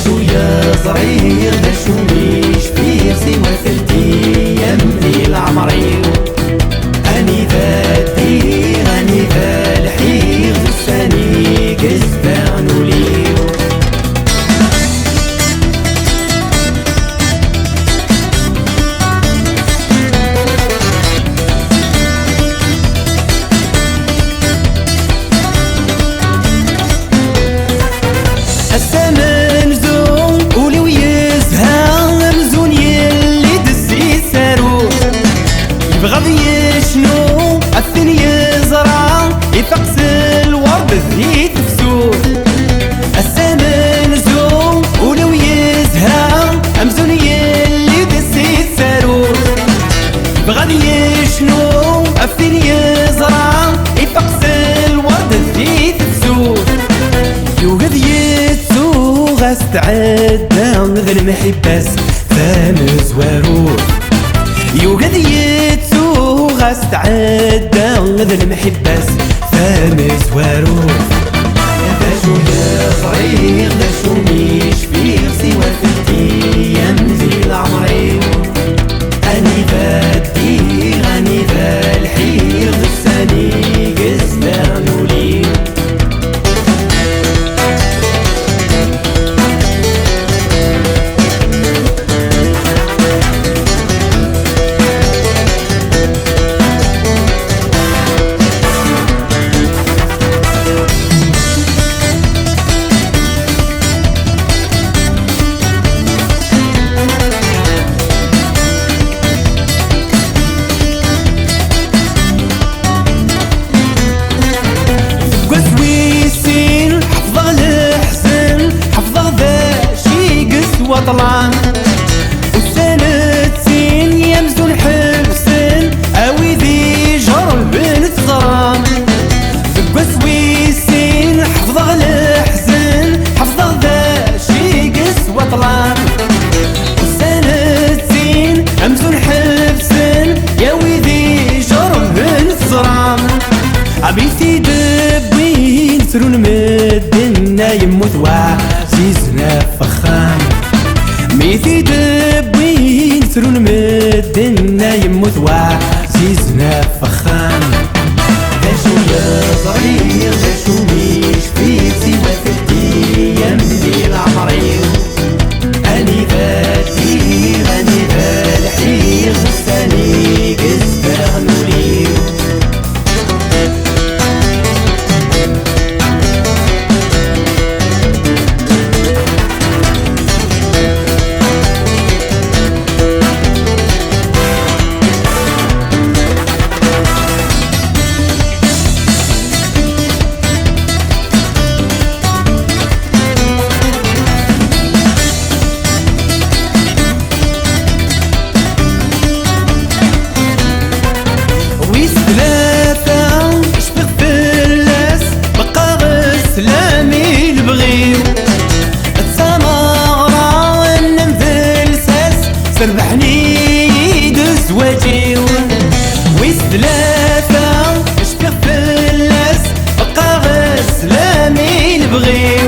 شوية صغير دا شو ميش فيه سوى ثلثي يمضي العمري. أني ذا الدير أني ذا الحير زساني قزبان وليو. السمن زون ولو يزهى مزون يلي دسي سارو يبغض يشنو الثاني يزرع يفقس الورد ذي تفسود. السمن زون ولو يزهى مزون يلي دسي سارو يبغض يشنو الثاني يزرع يفقس الورد ذي تفسود. يوجد يتسوغ استعدى ذا المحبس فامز وروح. يوجد يتسوغ استعدى ذا المحبس فامز وروح. ذا شوية صغير ذا شو ميش فيه سوى ثلثي يمضي العمري. أني ذا الدير أني ذا الحير غساني قزبان وليو. طلعان والسنة سين يمزون حبسن أوي ذي جر بنت صرام. ذقوا سويسين حفظه الحزن حفظه ذا شي قس وطلعان. والسنة سين يمزون حبسن ياوي ذي جر بنت صرام. عبيتي دبين سرون مدنا يموت وعزيزنا فخام. ميثي دبين سرون مدنا يموت وعزيزنا فخام. ذا شوية صغير ذا شو ميش فيه سوى ثلثي يمضي العمري. أني ذا الدير أني ذا الحير زساني قزبان وليو. سلامي البغيو السمارة ونمثل ساس سربحني يدز وجيو. ويسلافة اشبيغ فلاس بقى سلامي البغيو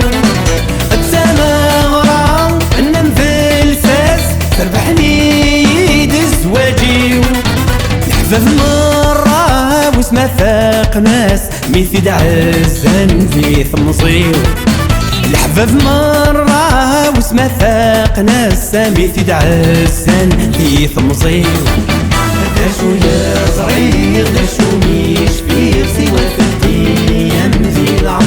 السمارة ونمثل ساس سربحني يدز وجيو. الحفاف مرة واسمه ثاق ناس ميثي عزن في ثمصيو. الحفاف مرة واسمه ثاق ناس ميثي عزن في ثمصيو. ذا شوية صغير ذا شو ميش فيه سوى ثلثي يمضي العمري.